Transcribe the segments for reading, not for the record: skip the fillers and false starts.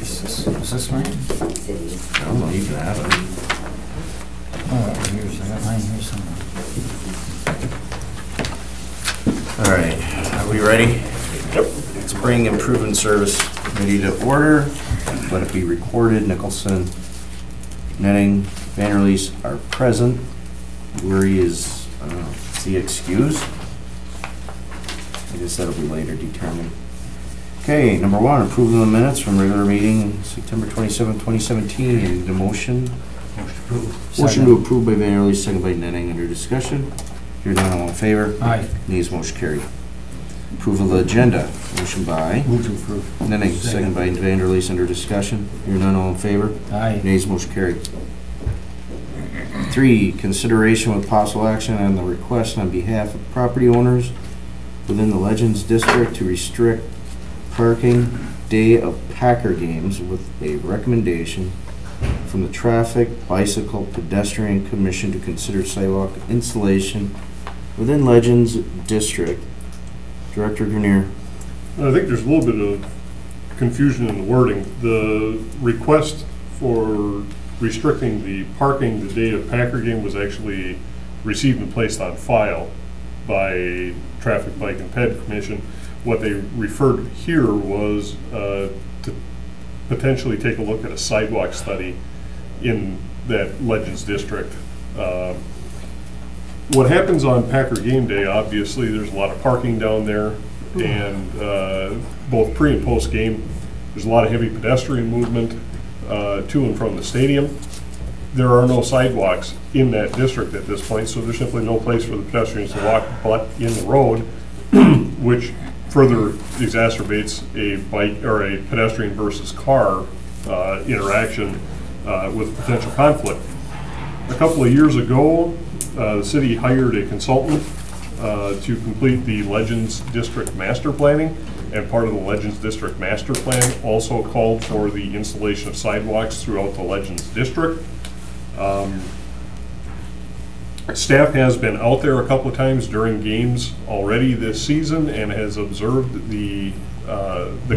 Is this mine? I don't know, you can have it. Oh, here's, I got mine here somewhere. All right, are we ready? Yep. Spring Improvement Service ready to order. Let it be recorded. Nicholson, Netting, Vanderleest are present. Lurie is the excuse. I guess that'll be later determined. Okay, number one, approval of the minutes from regular meeting September 27, 2017. Need a motion? Motion to approve by Vanderleest, second by Netting. Under discussion. Hearing none, all in favor? Aye. Nays, motion carried. Approval of the agenda. Motion by Move to approve. Netting, second by Vanderleest. Under discussion. Hearing none, all in favor? Aye. Nays, motion carried. 3, consideration with possible action on the request on behalf of property owners within the Legends District to restrict parking day of Packer games with a recommendation from the Traffic, Bicycle, Pedestrian Commission to consider sidewalk installation within Legends District. Director Grenier. I think there's a little bit of confusion in the wording. The request for restricting the parking the day of Packer game was actually received and placed on file by Traffic, Bike, and Ped Commission. What they referred here was to potentially take a look at a sidewalk study in that Legends District. What happens on Packer game day, obviously there's a lot of parking down there, and both pre and post game there's a lot of heavy pedestrian movement to and from the stadium. There are no sidewalks in that district at this point, so there's simply no place for the pedestrians to walk but in the road, which further exacerbates a bike or a pedestrian versus car interaction with potential conflict. A couple of years ago, the city hired a consultant to complete the Legends District Master Planning, and part of the Legends District Master Plan also called for the installation of sidewalks throughout the Legends District. Staff has been out there a couple of times during games already this season and has observed the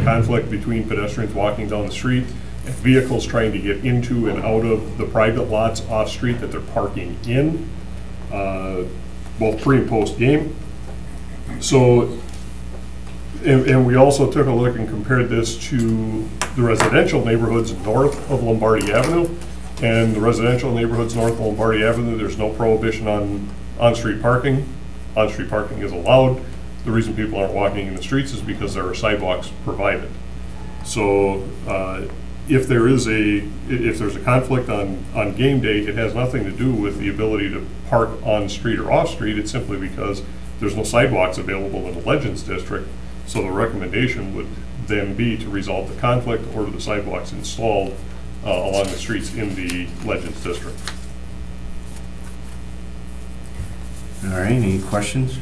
conflict between pedestrians walking down the street and vehicles trying to get into and out of the private lots off street that they're parking in, both pre and post game. So, and we also took a look and compared this to the residential neighborhoods north of Lombardi Avenue. And the residential neighborhoods north of Lombardi Avenue, there's no prohibition on on-street parking. On-street parking is allowed. The reason people aren't walking in the streets is because there are sidewalks provided. So if there's a conflict on game day, it has nothing to do with the ability to park on street or off street. It's simply because there's no sidewalks available in the Legends District. So the recommendation would then be to resolve the conflict, order the sidewalks installed along the streets in the Legends District. All right, any questions,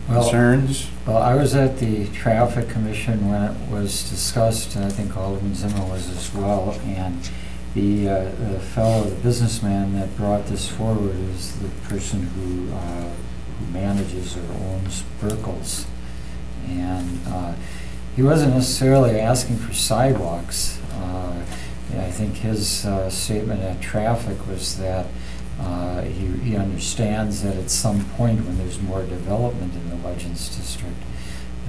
concerns? Well, I was at the Traffic Commission when it was discussed, and I think Alderman Zimmer was as well, and the fellow, the businessman that brought this forward is the person who manages or owns Burkles. And he wasn't necessarily asking for sidewalks. I think his statement at Traffic was that he understands that at some point when there's more development in the Legends District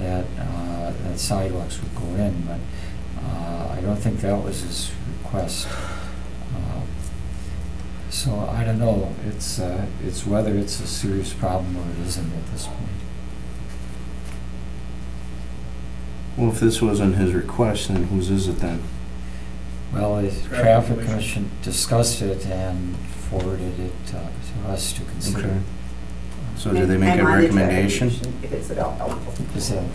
that sidewalks would go in, but I don't think that was his request. So I don't know. It's whether it's a serious problem or it isn't at this point. Well, if this wasn't his request, then whose is it then? Well, the Traffic Commission discussed it and forwarded it to us to consider. Okay. So did they make a recommendation? If it's at all helpful.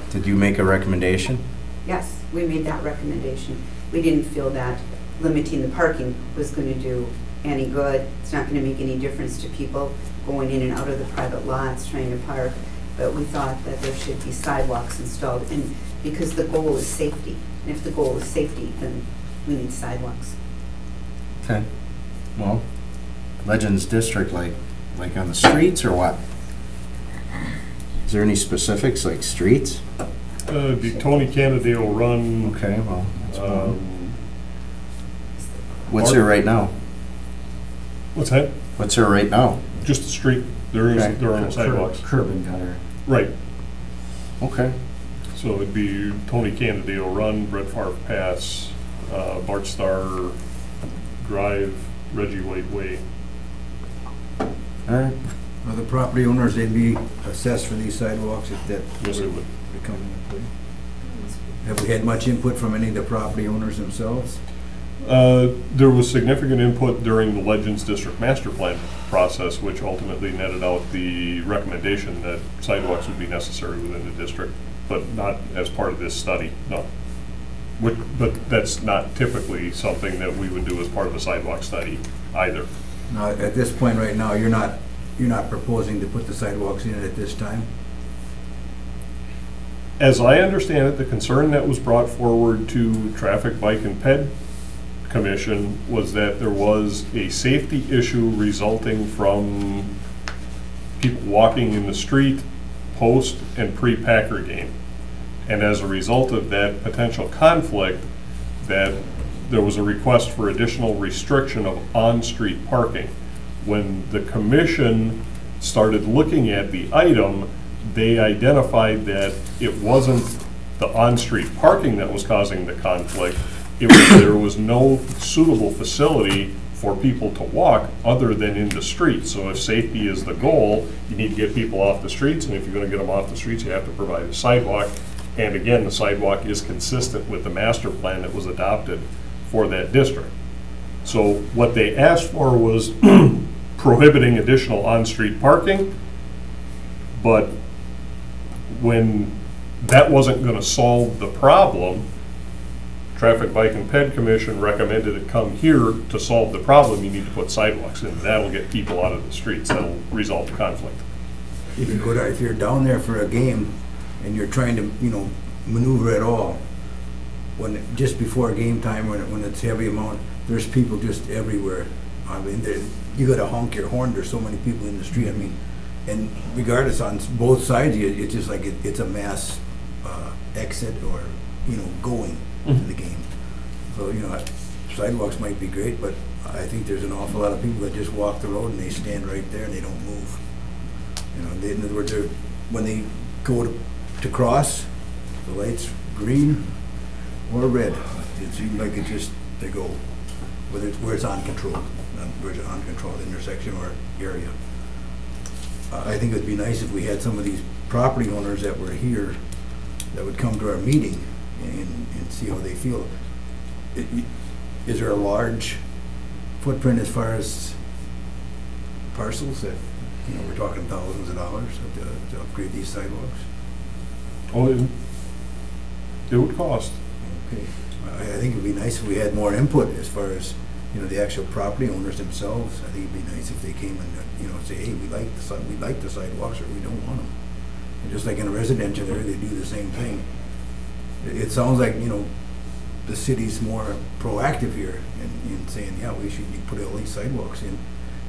Did you make a recommendation? Yes, we made that recommendation. We didn't feel that limiting the parking was going to do any good. It's not going to make any difference to people going in and out of the private lots trying to park. But we thought that there should be sidewalks installed, and because the goal is safety. And if the goal is safety, then we need sidewalks. Okay. Well, Legends District, like on the streets or what? Is there any specifics, like streets? The Tony Cannadale run. Okay, well, that's What's there right now? What's that? What's there right now? Just the street. There are no sidewalks. Curb and gutter. Right. Okay. So it'd be Tony Candidato Run, Brett Favre Pass, Bart Starr Drive, Reggie White Way. All right. Are the property owners, they'd be assessed for these sidewalks if that Yes, they would. become into play? Have we had much input from any of the property owners themselves? There was significant input during the Legends District Master Plan process, which ultimately netted out the recommendation that sidewalks would be necessary within the district, but not as part of this study, no. But that's not typically something that we would do as part of a sidewalk study either. Now, at this point right now, you're not proposing to put the sidewalks in at this time? As I understand it, the concern that was brought forward to Traffic, Bike, and Ped Commission was that there was a safety issue resulting from people walking in the street post and pre-Packer game. And as a result of that potential conflict, that there was a request for additional restriction of on-street parking. When the commission started looking at the item, they identified that it wasn't the on-street parking that was causing the conflict. It was there was no suitable facility for people to walk other than in the street. So if safety is the goal, you need to get people off the streets, and if you're going to get them off the streets, you have to provide a sidewalk. And again, the sidewalk is consistent with the master plan that was adopted for that district. So what they asked for was prohibiting additional on-street parking, but when that wasn't going to solve the problem, Traffic, Bike, and Ped Commission recommended it come here to solve the problem. You need to put sidewalks in. That'll get people out of the streets. That'll resolve the conflict. If you're down there for a game and you're trying to, maneuver at all, just before game time, when it's heavy amount, there's people just everywhere. I mean, you got to honk your horn. There's so many people in the street. I mean, and regardless on both sides, it's just like it's a mass exit or going to the game. So sidewalks might be great, but I think there's an awful lot of people that just walk the road and they stand right there and they don't move. In other words, when they go to cross, the light's green or red. It seems like they go where it's uncontrolled, where it's an uncontrolled intersection or area. I think it would be nice if we had some of these property owners that were here that would come to our meeting and see how they feel. Is there a large footprint as far as parcels that, we're talking thousands of dollars to upgrade these sidewalks? Oh, it would cost. Okay. I think it'd be nice if we had more input as far as, the actual property owners themselves. I think it'd be nice if they came and, say, hey, we like the sidewalks or we don't want them. And just like in a residential area, they do the same thing. It sounds like, the city's more proactive here in saying, yeah, we should put all these sidewalks in.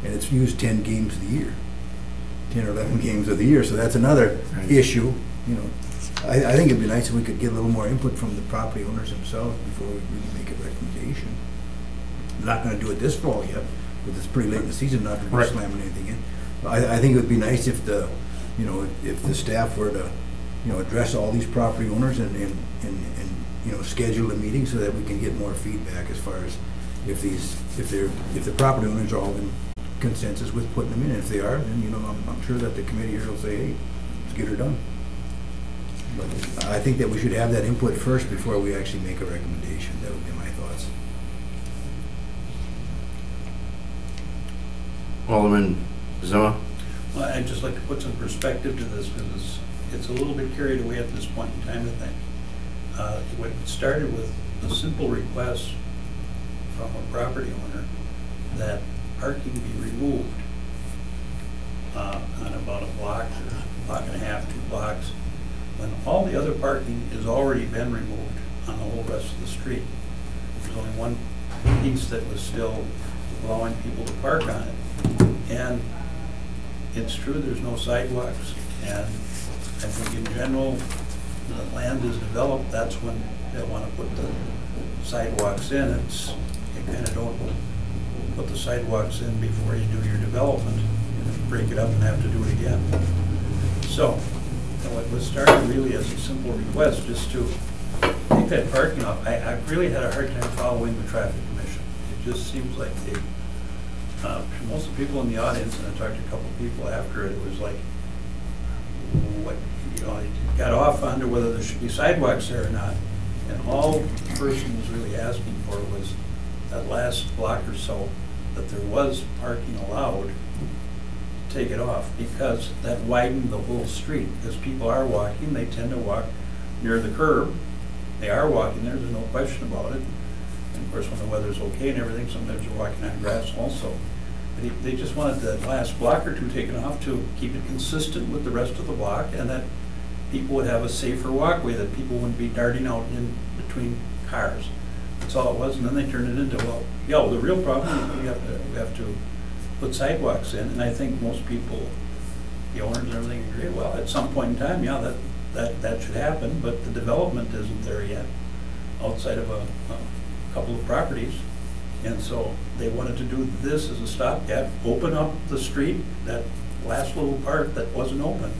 And it's used 10 games of the year, 10 or 11 games of the year. So that's another issue, I think it'd be nice if we could get a little more input from the property owners themselves before we really make a recommendation. I'm not going to do it this fall yet, because it's pretty late in the season, not to be slamming anything in. But I think it would be nice if if the staff were to, address all these property owners and schedule a meeting so that we can get more feedback as far as if the property owners are all in consensus with putting them in. If they are, then I'm sure that the committee here will say, hey, let's get her done. But I think that we should have that input first before we actually make a recommendation. That would be my thoughts. Alderman Zima? Well, I'd just like to put some perspective to this because it's a little bit carried away at this point in time, I think. It started with a simple request from a property owner that parking be removed on about a block or a block and a half, 2 blocks, when all the other parking has already been removed on the whole rest of the street. There's only one piece that was still allowing people to park on it. And it's true, there's no sidewalks, and I think in general, the land is developed, that's when they want to put the sidewalks in. It you kind of don't put the sidewalks in before you do your development, and break it up and have to do it again. So, what was started really as a simple request, just to take that parking off. I really had a hard time following the traffic commission. It just seems like they, most of the people in the audience, and I talked to a couple of people after it, it was like, what, you know, it got off onto whether there should be sidewalks there or not. And all the person was really asking for was that last block or so, that there was parking allowed, take it off, because that widened the whole street. As people are walking, they tend to walk near the curb. They are walking there, there's no question about it. And of course, when the weather's okay and everything, sometimes they're walking on grass also. But they just wanted that last block or two taken off to keep it consistent with the rest of the block, and that people would have a safer walkway, that people wouldn't be darting out in between cars. That's all it was, and then they turned it into, well, yeah, the real problem is we have to put sidewalks in, and I think most people, the owners and everything, agree, well, at some point in time, yeah, that should happen, but the development isn't there yet, outside of a couple of properties. And so they wanted to do this as a stopgap, open up the street, that last little part that wasn't open.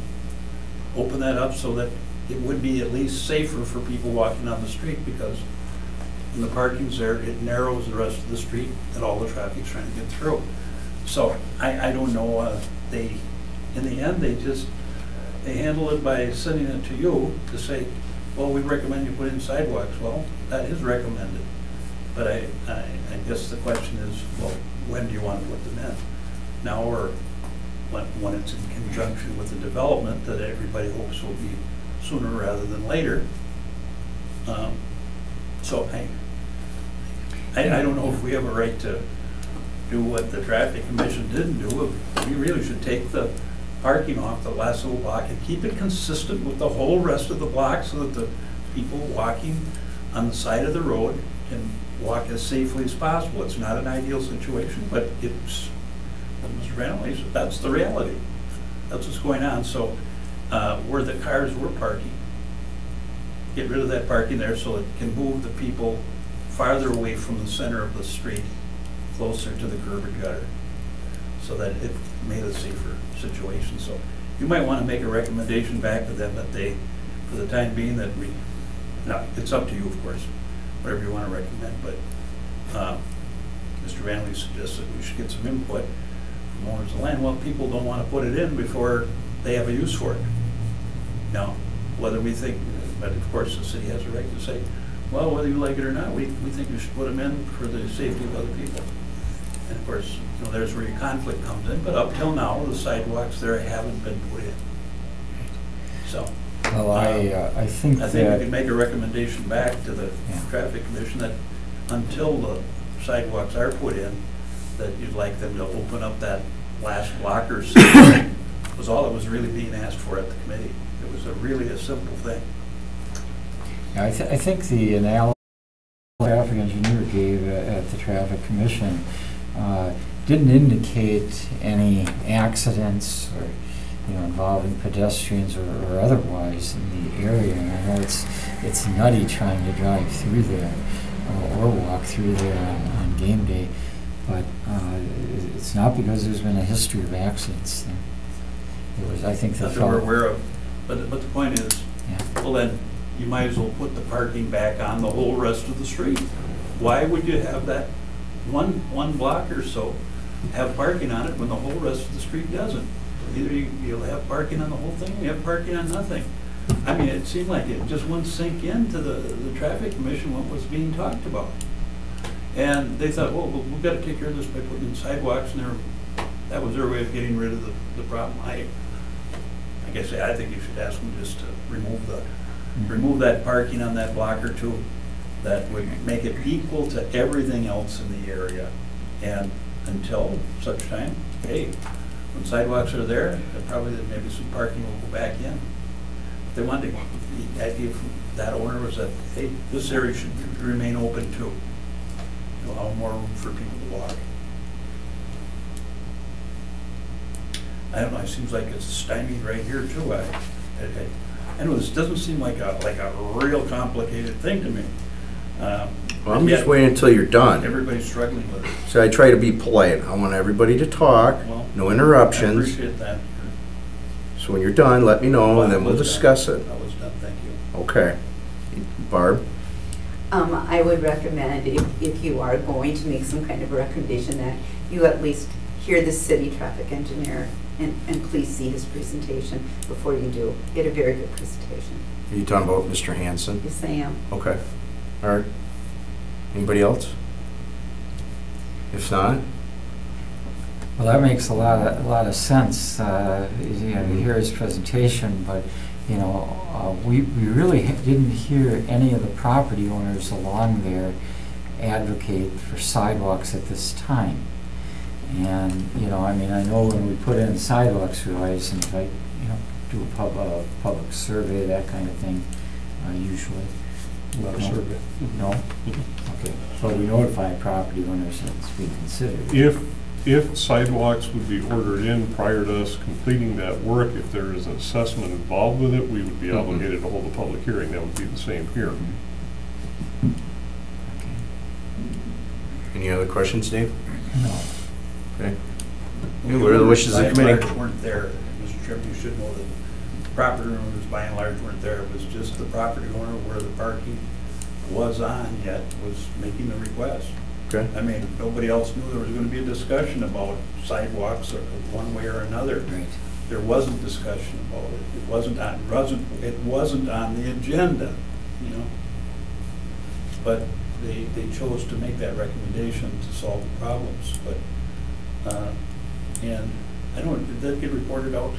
Open that up so that it would be at least safer for people walking on the street, because when the parking's there, it narrows the rest of the street that all the traffic's trying to get through. So I don't know, in the end, they handle it by sending it to you to say, well, we recommend you put in sidewalks. Well, that is recommended. But I guess the question is, well, when do you want to put them in? Now, or when it's in conjunction with the development that everybody hopes will be sooner rather than later. So I don't know if we have a right to do what the traffic commission didn't do. We really should take the parking off the last little block and keep it consistent with the whole rest of the block, so that the people walking on the side of the road can walk as safely as possible. It's not an ideal situation, but it's, Mr. Vanley said, that's the reality. That's what's going on. So where the cars were parking, get rid of that parking there so it can move the people farther away from the center of the street, closer to the curb and gutter, so that it made a safer situation. So you might want to make a recommendation back to them that they, for the time being, that we, now it's up to you, of course, whatever you want to recommend, but Mr. Vanley suggested we should get some input from owners of land. Well, people don't want to put it in before they have a use for it. Now, whether we think, but of course the city has a right to say, well, whether you like it or not, we think you should put them in for the safety of other people. And of course, you know, there's where your conflict comes in, but up till now, the sidewalks there haven't been put in. So. Well, I think we can make a recommendation back to the traffic commission that until the sidewalks are put in, that you'd like them to open up that last block or so. Was all that was really being asked for at the committee. It was really a simple thing. I think the analysis the traffic engineer gave at the traffic commission didn't indicate any accidents or, you know, involving pedestrians or otherwise in the area. And I know it's nutty trying to drive through there or walk through there on game day, but it's not because there's been a history of accidents. It was, I think, that we're aware of. But the point is, well, then you might as well put the parking back on the whole rest of the street. Why would you have that one block or so have parking on it when the whole rest of the street doesn't? Either you'll have parking on the whole thing, or you have parking on nothing. I mean, it seemed like it just wouldn't sink into the traffic commission what was being talked about. And they thought, well, we've got to take care of this by putting in sidewalks, and that was their way of getting rid of the problem. I guess I think you should ask them just to remove that parking on that block or two. That would make it equal to everything else in the area. And until such time, hey, when sidewalks are there, probably maybe some parking will go back in. If they wanted to, the idea from that owner was that, hey, this area should remain open too. Allow more room for people to walk. I don't know, it seems like it's stymied right here too. I know this doesn't seem like a real complicated thing to me. Well, I'm just waiting until you're done. Everybody's struggling with it. So I try to be polite. I want everybody to talk, Well, no I interruptions. appreciate that. So when you're done, let me know, and then we'll discuss it. I was done, thank you. Okay. Barb? I would recommend, if you are going to make some kind of a recommendation, that you at least hear the city traffic engineer and please see his presentation before you do. He had a very good presentation. Are you talking about Mr. Hanson? Yes, I am. Okay. All right. Anybody else? If not, Well, that makes a lot of sense. You know, you hear his presentation, but you know, we really didn't hear any of the property owners along there advocate for sidewalks at this time. And you know, I mean, I know when we put in sidewalks, we always invite, you know, do a public survey, that kind of thing, usually. Not a No? survey. No? Okay, but we notify property owners that it's being considered. If sidewalks would be ordered in prior to us completing that work, if there is an assessment involved with it, we would be obligated to hold a public hearing. That would be the same here. any other questions, Dave? No. Okay. What are the wishes of the committee? Sidewalks weren't there, Mr. Chairman, you should know that property owners by and large weren't there. It was just the property owner where the parking was on yet was making the request. Okay. I mean, nobody else knew there was gonna be a discussion about sidewalks or one way or another. Right. There wasn't discussion about it. It wasn't on the agenda, you know? But they chose to make that recommendation to solve the problems, but, and I don't, did that get reported out?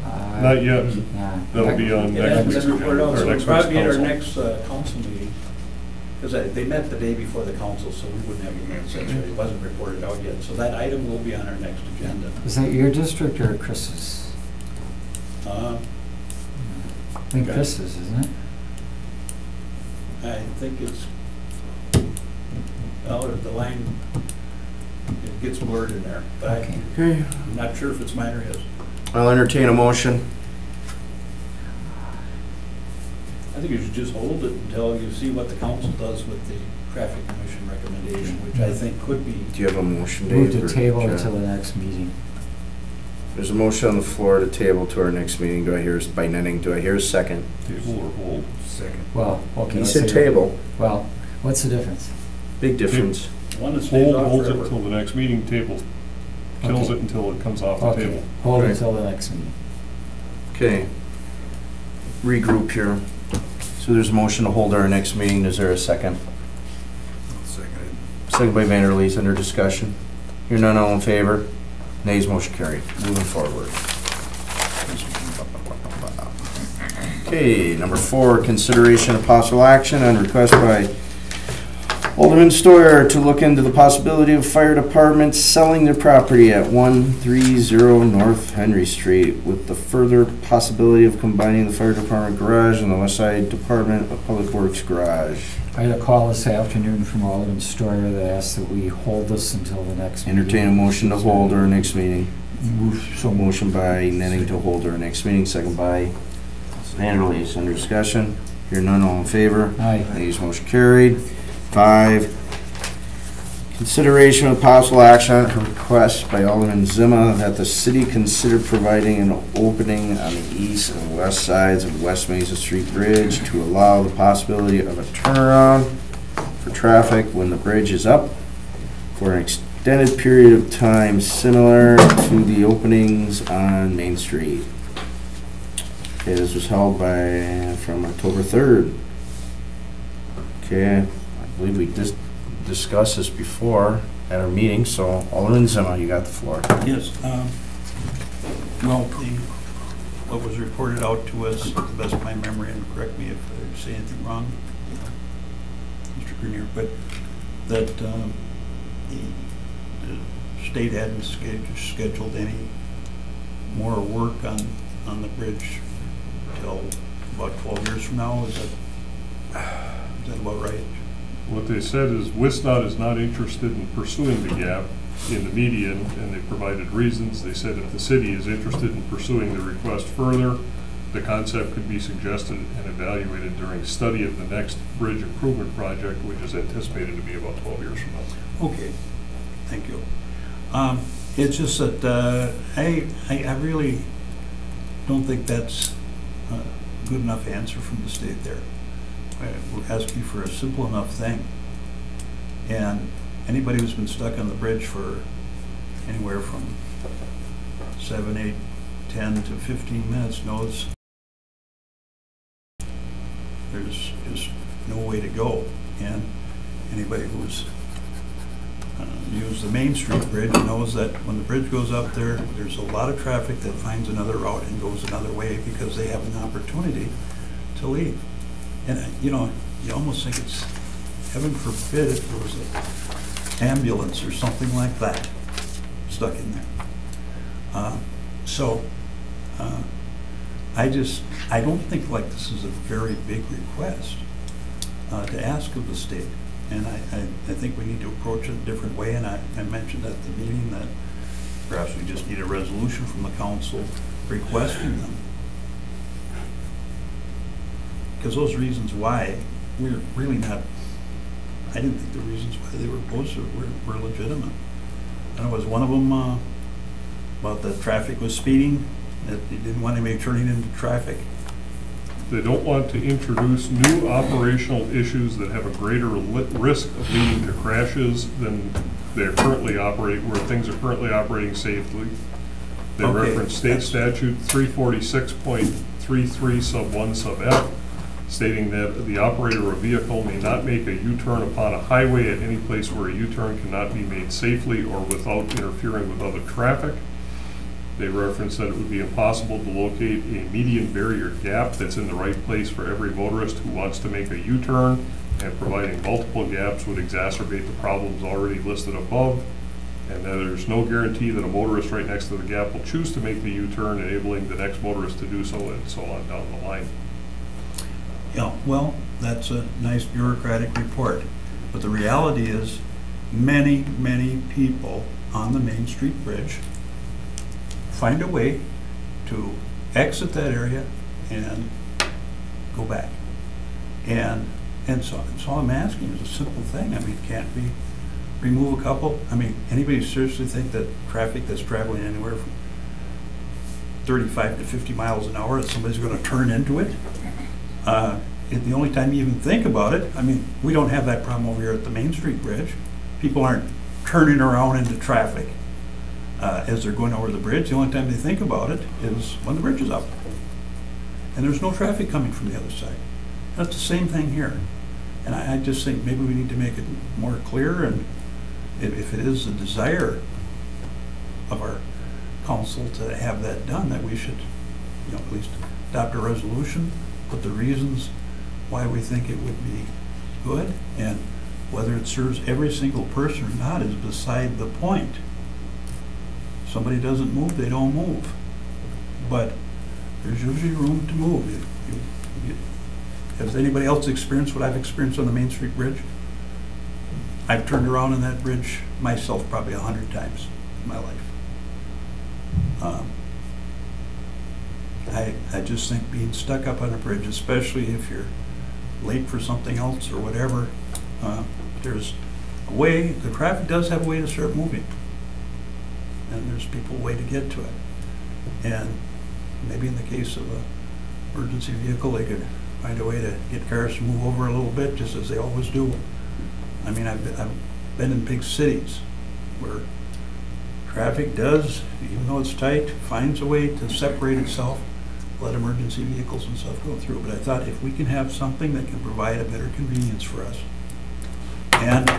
Not yet. Yeah. That'll be on It next hasn't week's been reported out, agenda, or so next it'll week's probably at our council. next council meeting. Because they met the day before the council, so we wouldn't have the minutes, that's right, it wasn't reported out yet. So that item will be on our next agenda. Is that your district or Chris's? Uh, I think Okay. Chris's, isn't it? I think it's, well, the line, it gets blurred in there, but Okay. Okay. I'm not sure if it's mine or his. I'll entertain a motion. I think you should just hold it until you see what the council does with the traffic commission recommendation, which I think could be, Do you have a motion, Dave? Move to or table John? until the next meeting. There's a motion on the floor to table to our next meeting. Do I hear, by Nenning, do I hear a second? Table or hold? Second. Well, okay. He let's said say- table. Well, what's the difference? Big difference. one that stays off Holds it forever. until the next meeting, table, kills Okay. it until it comes off the Okay, table. hold Right. until the next meeting. Okay. Regroup here. So there's a motion to hold our next meeting. Is there a second? Second. Second by Vanderleest, under discussion. Hear none, all in favor? Nays, motion carried. Moving forward. Okay, number 4, consideration of possible action on request by Alderman Stoyer to look into the possibility of fire departments selling their property at 130 North Henry Street with the further possibility of combining the fire department garage and the West Side Department of Public Works garage. I had a call this afternoon from Alderman Stoyer that asked that we hold this until the next meeting. Entertain a motion to hold our next meeting. So Motion by Nenning to hold our next meeting, second by Vanderleest. Under discussion, hear none, all in favor? Aye. Nays, motion carried. 5, consideration of possible action on a request by Alderman Zima that the city consider providing an opening on the east and west sides of West Mesa Street Bridge to allow the possibility of a turnaround for traffic when the bridge is up for an extended period of time similar to the openings on Main Street. Okay, this was held from October 3rd. Okay, I believe we just discussed this before at our meeting, so Alderman Zima, you got the floor. Yes, well, what was reported out to us, to the best of my memory, and correct me if I say anything wrong, Mr. Grenier, but that the state hadn't scheduled any more work on the bridge till about 12 years from now. Is that about right? What they said is WISNOT is not interested in pursuing the gap in the median, and they provided reasons. They said if the city is interested in pursuing the request further, The concept could be suggested and evaluated during study of the next bridge improvement project, which is anticipated to be about 12 years from now. Okay, thank you. It's just that I really don't think that's a good enough answer from the state there. We're asking for a simple enough thing. And anybody who's been stuck on the bridge for anywhere from 7, 8, 10 to 15 minutes knows there's just no way to go. And anybody who's used the Main Street Bridge knows that when the bridge goes up there, there's a lot of traffic that finds another route and goes another way because they have an opportunity to leave. And you know, you almost think it's, heaven forbid, if there was an ambulance or something like that stuck in there. I don't think like this is a very big request to ask of the state. And I think we need to approach it a different way, and I mentioned at the meeting that perhaps we just need a resolution from the council requesting them. Because those reasons why, we're really not, I didn't think the reasons why they were opposed to it were legitimate. And it was one of them about the traffic was speeding, that they didn't want anybody turning into traffic. They don't want to introduce new operational issues that have a greater risk of leading to crashes than they're currently operating, where things are currently operating safely. They reference state statute 346.33 sub 1 sub F, stating that the operator of a vehicle may not make a U-turn upon a highway at any place where a U-turn cannot be made safely or without interfering with other traffic. They reference that it would be impossible to locate a median barrier gap that's in the right place for every motorist who wants to make a U-turn, and providing multiple gaps would exacerbate the problems already listed above, and that there's no guarantee that a motorist right next to the gap will choose to make the U-turn, enabling the next motorist to do so, and so on down the line. Yeah, well, that's a nice bureaucratic report, but the reality is many, many people on the Main Street Bridge find a way to exit that area and go back. And so all I'm asking is a simple thing. I mean, can't we remove a couple? I mean, anybody seriously think that traffic that's traveling anywhere from 35 to 50 miles an hour, that somebody's going to turn into it? The only time you even think about it, I mean, we don't have that problem over here at the Main Street Bridge. People aren't turning around into traffic as they're going over the bridge. The only time they think about it is when the bridge is up. And there's no traffic coming from the other side. That's the same thing here. And I just think maybe we need to make it more clear, and if it is the desire of our council to have that done, that we should, you know, at least adopt a resolution, put the reasons why we think it would be good, and whether it serves every single person or not is beside the point. Somebody doesn't move, they don't move. But there's usually room to move. Has anybody else experienced what I've experienced on the Main Street Bridge? I've turned around on that bridge myself probably 100 times in my life. I just think being stuck up on a bridge, especially if you're late for something else or whatever, there's a way, the traffic does have a way to start moving. And there's people a way to get to it. And maybe in the case of an emergency vehicle, they could find a way to get cars to move over a little bit, just as they always do. I mean, I've been in big cities where traffic does, even though it's tight, finds a way to separate itself, let emergency vehicles and stuff go through. But I thought if we can have something that can provide a better convenience for us and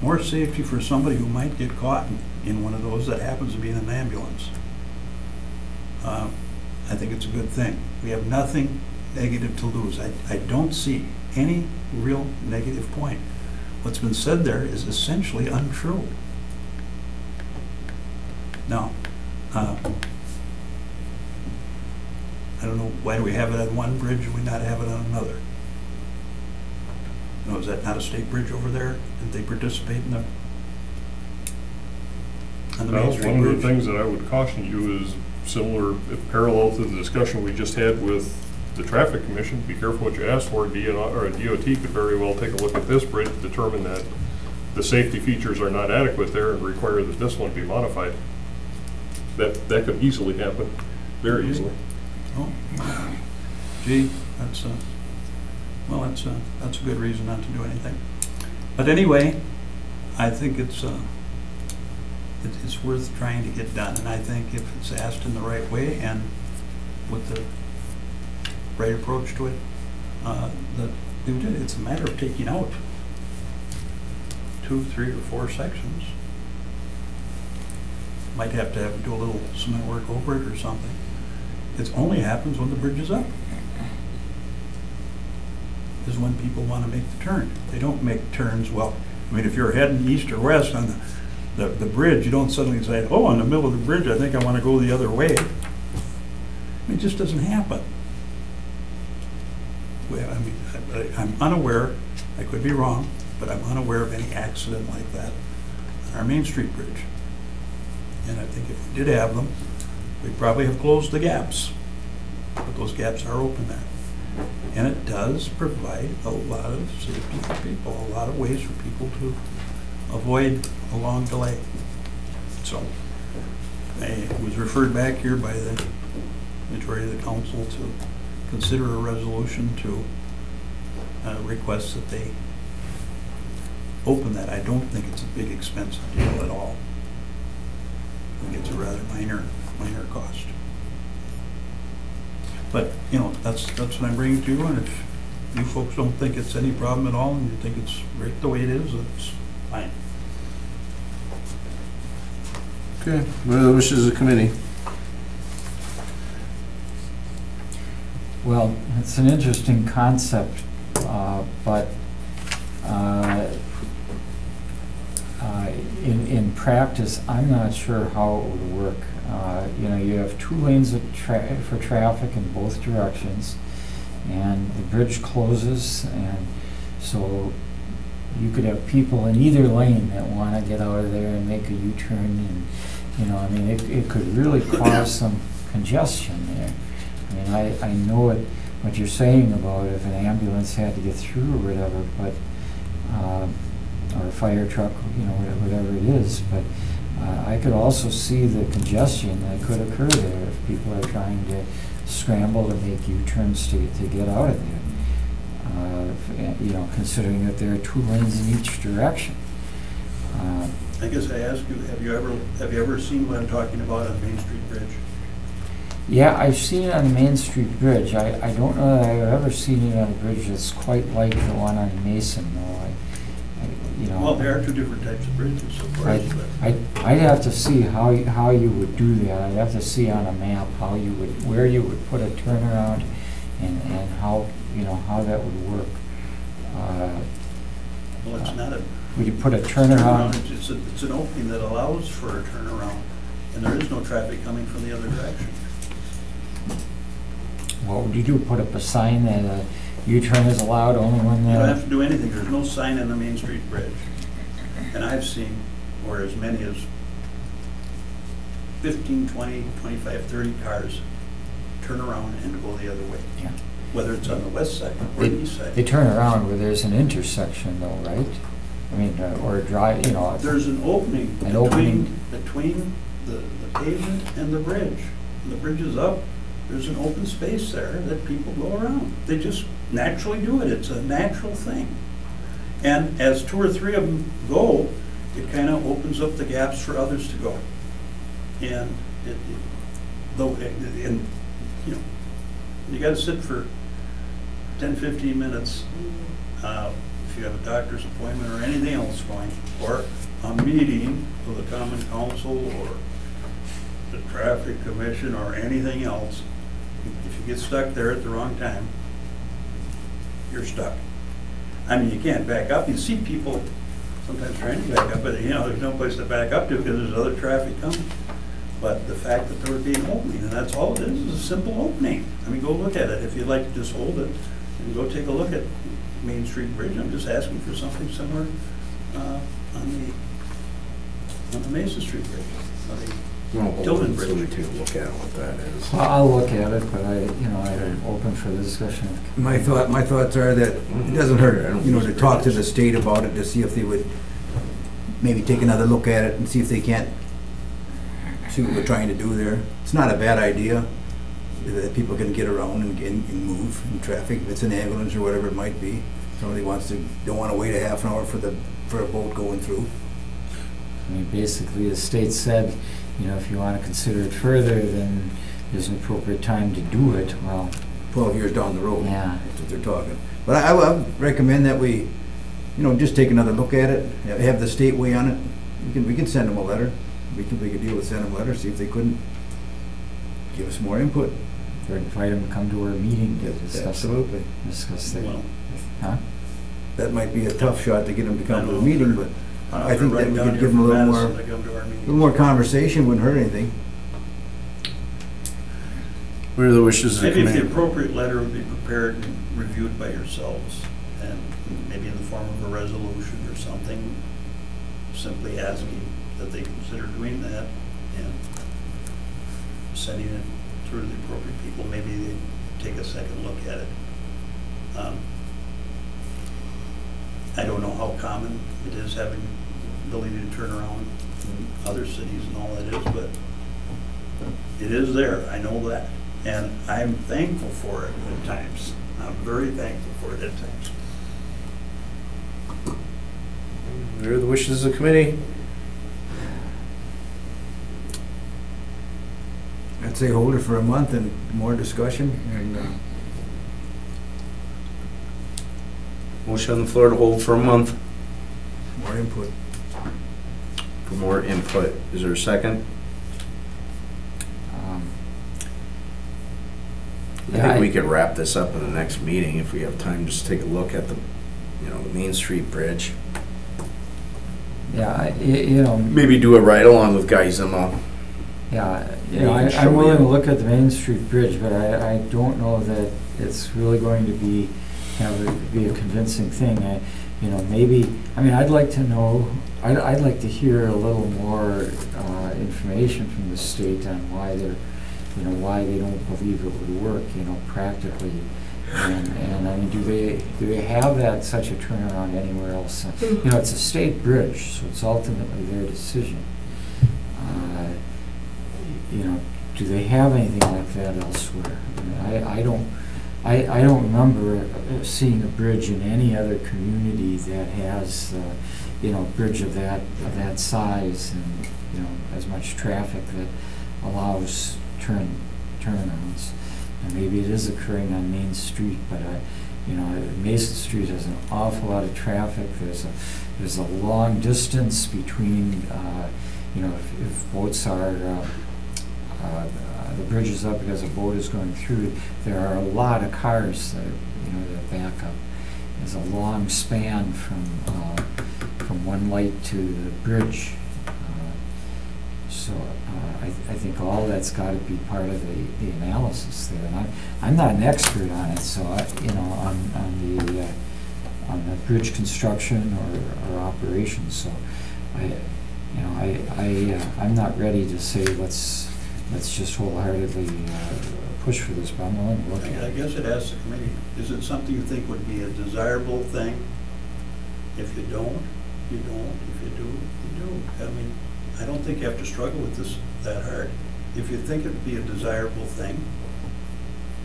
more safety for somebody who might get caught in one of those that happens to be in an ambulance, I think it's a good thing. We have nothing negative to lose. I don't see any real negative point. What's been said there is essentially untrue. Now, I don't know, why do we have it on one bridge and we not have it on another? You know, is that not a state bridge over there? Did they participate in on the Main Street One Bridge? of the things that I would caution you is similar, parallel to the discussion we just had with the traffic commission. Be careful what you ask for. DOT could very well take a look at this bridge, determine that the safety features are not adequate there, and require that this one be modified. That could easily happen, very easily. Oh, gee, that's a good reason not to do anything. But anyway, I think it's worth trying to get done, and I think if it's asked in the right way and with the right approach to it, that it's a matter of taking out 2, 3, or 4 sections. Might have to do a little cement work over it or something. It only happens when the bridge is up. Is when people want to make the turn. They don't make turns, well, I mean, if you're heading east or west on the bridge, you don't suddenly say, oh, in the middle of the bridge, I think I want to go the other way. It just doesn't happen. Well, I mean, I'm unaware, I could be wrong, but I'm unaware of any accident like that on our Main Street bridge. And I think if we did have them, we'd probably have closed the gaps. But those gaps are open there. And it does provide a lot of safety for people, a lot of ways for people to avoid a long delay. So I was referred back here by the majority of the council to consider a resolution to request that they open that. I don't think it's a big expensive deal at all. I think it's a rather minor cost. But, you know, that's what I'm bringing to you, and if you folks don't think it's any problem at all and you think it's right the way it is, it's fine. Okay, what are the wishes of the committee? Well, it's an interesting concept, but in practice, I'm not sure how it would work. You know, you have 2 lanes of for traffic in both directions, and the bridge closes, and so you could have people in either lane that want to get out of there and make a U-turn, and you know, I mean, it could really cause some congestion there. I mean, I know what you're saying about if an ambulance had to get through or whatever, but or a fire truck, you know, whatever it is, but I could also see the congestion that could occur there if people are trying to scramble to make U-turns to get out of there. You know, considering that there are 2 lanes in each direction. I guess I ask you, have you ever seen what I'm talking about on Main Street Bridge? Yeah, I've seen it on the Main Street Bridge. I don't know that I've ever seen it on a bridge that's quite like the one on Mason, though. You know, well, there are 2 different types of bridges, of course. I'd have to see how you would do that. I'd have to see on a map where you would put a turnaround, and how, you know, how that would work. Well, it's not a. Would you put a turnaround? It's an opening that allows for a turnaround, and there is no traffic coming from the other direction. What would you do? Put up a sign that a U-turn is allowed only when the... You don't have to do anything. There's no sign on the Main Street Bridge. And I've seen where as many as 15, 20, 25, 30 cars turn around and go the other way. Yeah. Whether it's on the west side or the east side. They turn around where there's an intersection though, right? I mean, or a drive, you know... There's an opening between the pavement and the bridge. When the bridge is up, there's an open space there that people go around. They just naturally do it. It's a natural thing. And as 2 or 3 of them go, it kind of opens up the gaps for others to go. And you know, you got to sit for 10, 15 minutes if you have a doctor's appointment or anything else going, or a meeting of the Common Council or the Traffic Commission or anything else. If you get stuck there at the wrong time, you're stuck. I mean, you can't back up. You see people sometimes trying to back up, but you know, there's no place to back up to because there's other traffic coming. But the fact that there would be an opening, and that's all it is a simple opening. I mean, go look at it. If you'd like to just hold it and go take a look at Main Street Bridge, I'm just asking for something similar on the Mason Street Bridge, Well, hold Tilden on, so we Bridge. take a look at what that is. Well, I'll look at it, but I'm open for the discussion. My thoughts are that it doesn't hurt, to talk to the state about it, to see if they would maybe take another look at it and see if they can't, see what we're trying to do there. It's not a bad idea, that people can get around and move in traffic, if it's an ambulance or whatever it might be. Somebody don't want to wait a half an hour for a boat going through. I mean, basically, the state said, if you want to consider it further, then there's an appropriate time to do it. Well, 12 years down the road. Yeah. That's what they're talking. But I would recommend that we, just take another look at it, have the state weigh on it. We can send them a letter. We could make a deal with sending them a letter, see if they couldn't give us more input. or invite them to come to our meeting to discuss. Absolutely. Discuss their, Well, huh? That might be a tough shot to get them to come to the I know. meeting, but I think that we could give them a little more conversation, wouldn't hurt anything. What are the wishes of the Maybe if the committee? appropriate letter would be prepared and reviewed by yourselves, and maybe in the form of a resolution or something, simply asking that they consider doing that and sending it through to the appropriate people. Maybe they take a second look at it. I don't know how common it is having the ability to turn around in other cities and all that is, but it is there, I know that. And I'm thankful for it at times. I'm very thankful for it at times. What are the wishes of the committee? I'd say hold it for a month and more discussion, and Motion on the floor to hold for a month more input. for more input. Is there a second? I think we could wrap this up in the next meeting if we have time, just take a look at the, the Main Street Bridge. Yeah, Maybe do a ride-along with Guy Zimmer. yeah, Yeah, you can show I'm willing me. to look at the Main Street Bridge, but I don't know that it's really going to be a convincing thing. I'd like to know, I'd like to hear a little more information from the state on why they're, why they don't believe it would work, practically. And do they have such a turnaround anywhere else? It's a state bridge, so it's ultimately their decision. Do they have anything like that elsewhere? I don't remember seeing a bridge in any other community that has, a bridge of that size and, as much traffic that allows turnarounds. And maybe it is occurring on Main Street, but Mason Street has an awful lot of traffic. There's a long distance between, if boats are, the bridge is up because a boat is going through, there are a lot of cars that, that back up. There's a long span from one light to the bridge. So I think all that's got to be part of the analysis there. And I'm not an expert on it, so on the bridge construction or operations. So I'm not ready to say let's just wholeheartedly push for this, but I'm willing to look at I it. guess it asks the committee, is it something you think would be a desirable thing? If you don't, you don't. If you do, you do. I don't think you have to struggle with this that hard. If you think it'd be a desirable thing,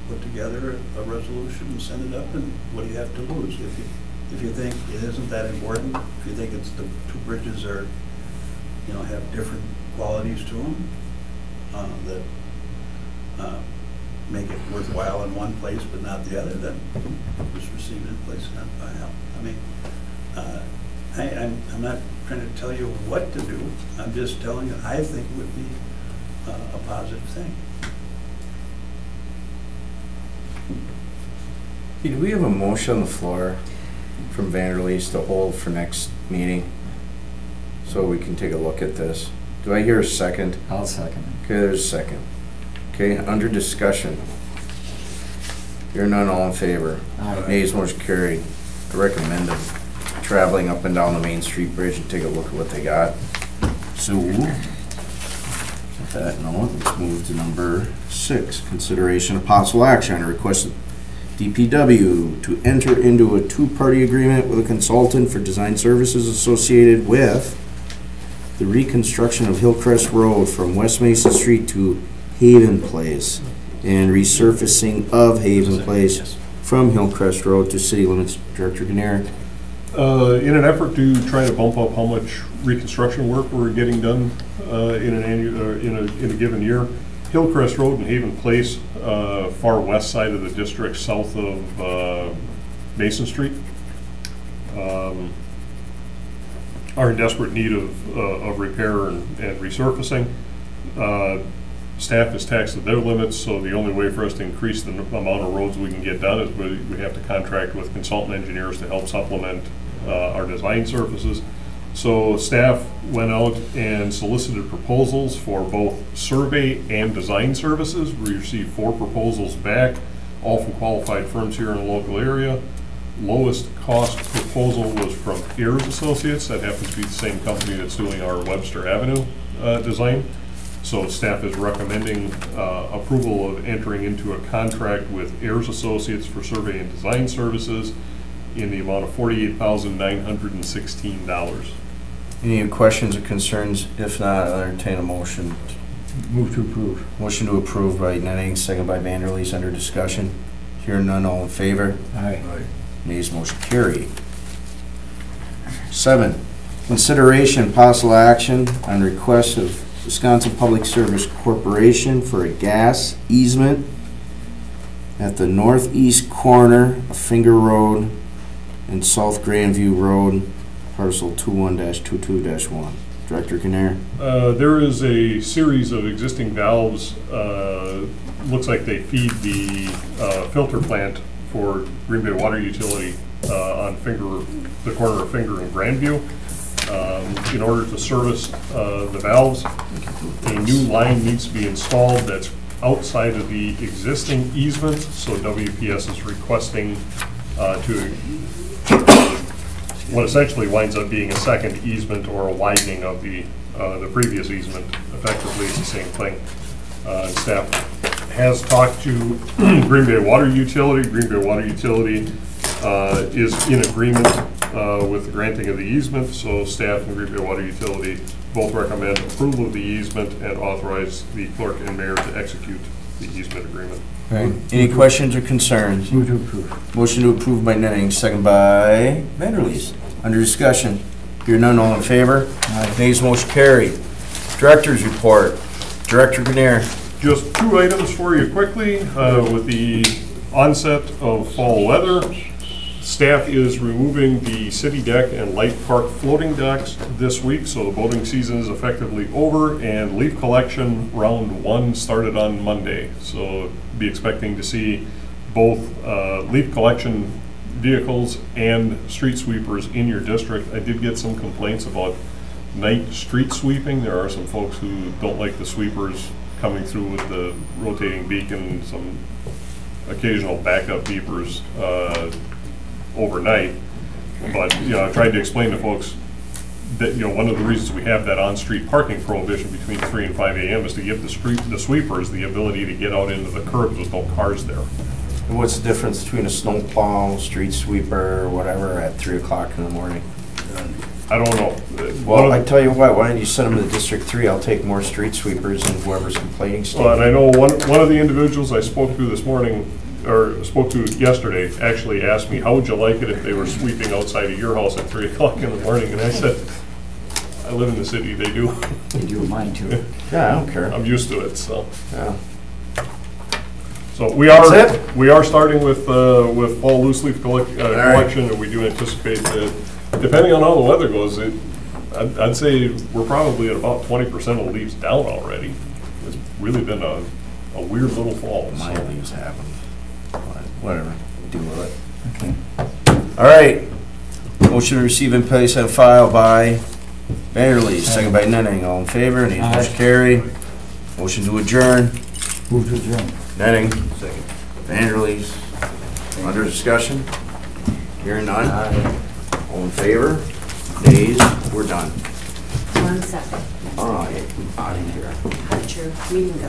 put together a resolution and send it up, and what do you have to lose? If you think it isn't that important, if you think it's the two bridges are, have different qualities to them, that make it worthwhile in one place but not the other, then just receive it in place and not file. I'm not trying to tell you what to do. I'm just telling you I think it would be a positive thing. Do we have a motion on the floor from Vanderleest to hold for next meeting so we can take a look at this? Do I hear a second? I'll second it. Okay, there's a second. Okay, under discussion. Hearing none, all in favor? Aye. Nays, motion carried. I recommend them traveling up and down the Main Street Bridge and take a look at what they got. So, With that note, let's move to number 6. Consideration of possible action on a request of DPW to enter into a two-party agreement with a consultant for design services associated with the reconstruction of Hillcrest Road from West Mason Street to Haven Place and resurfacing of Haven Place from Hillcrest Road to city limits. Director Ganera. In an effort to try to bump up how much reconstruction work we're getting done in a given year, Hillcrest Road and Haven Place, far west side of the district, south of Mason Street, are in desperate need of repair and resurfacing. Staff has taxed their limits, so the only way for us to increase the amount of roads we can get done is we have to contract with consultant engineers to help supplement our design services. So staff went out and solicited proposals for both survey and design services. We received 4 proposals back, all from qualified firms here in the local area. Lowest cost proposal was from Ayers Associates. That happens to be the same company that's doing our Webster Avenue design. So staff is recommending approval of entering into a contract with Ayers Associates for survey and design services in the amount of $48,916. Any questions or concerns? If not, I'll entertain a motion. Move to approve. Motion to approve by Netting, second by Vanderleest. Under discussion. Hearing none, all in favor? Aye. Nays, motion carried. 7, consideration and possible action on request of Wisconsin Public Service Corporation for a gas easement at the northeast corner of Finger Road and South Grandview Road, parcel 21-22-1. Director Kinnear. There is a series of existing valves, looks like they feed the filter plant for Green Bay Water Utility on the corner of Finger and Grandview. In order to service the valves, a new line needs to be installed that's outside of the existing easement, so WPS is requesting what essentially winds up being a second easement or a widening of the previous easement. Effectively, it's the same thing. Staff has talked to Green Bay Water Utility. Green Bay Water Utility is in agreement with the granting of the easement, so staff and Green Bay Water Utility both recommend approval of the easement and authorize the clerk and mayor to execute the easement agreement. Right. Any questions or concerns? Move to approve. Motion to approve by Netting, second by Vanderleest. Under discussion. Hearing none, all in favor? Aye. Nays, motion carried. Director's report. Director Kinnear. Just 2 items for you quickly. With the onset of fall weather, staff is removing the city deck and light park floating decks this week, so the boating season is effectively over, and leaf collection round 1 started on Monday. So be expecting to see both leaf collection vehicles and street sweepers in your district. I did get some complaints about night street sweeping. There are some folks who don't like the sweepers coming through with the rotating beacon, some occasional backup beepers overnight. But I tried to explain to folks that one of the reasons we have that on-street parking prohibition between 3 and 5 a.m. is to give the sweepers the ability to get out into the curbs with no cars there. And what's the difference between a snowplow, street sweeper, or whatever at 3 o'clock in the morning? I don't know. Well, I tell you what, why don't you send them to District 3? I'll take more street sweepers and whoever's complaining. Well, and I know one of the individuals I spoke to this morning, or spoke to yesterday, actually asked me, how would you like it if they were sweeping outside of your house at 3 o'clock in the morning? And I said, I live in the city, they do. They do mine too. Yeah, I don't care. I'm used to it, so. Yeah. So we That's are it? we are starting with fall loose leaf collection, and we do anticipate that, depending on how the weather goes, I'd say we're probably at about 20% of the leaves down already. It's really been a weird little fall. My So. leaves happened. Whatever. Do with it. Okay. All right. Motion to receive and place on file by Vanderleest, second by Netting. All in favor? Nays, motion carried. Motion to adjourn. Move to adjourn. Netting. Second. Vanderleest. Under discussion? Hearing none? Aye. All in favor? Nays? We're done. 1 second. All right, out of here. How did your meeting go?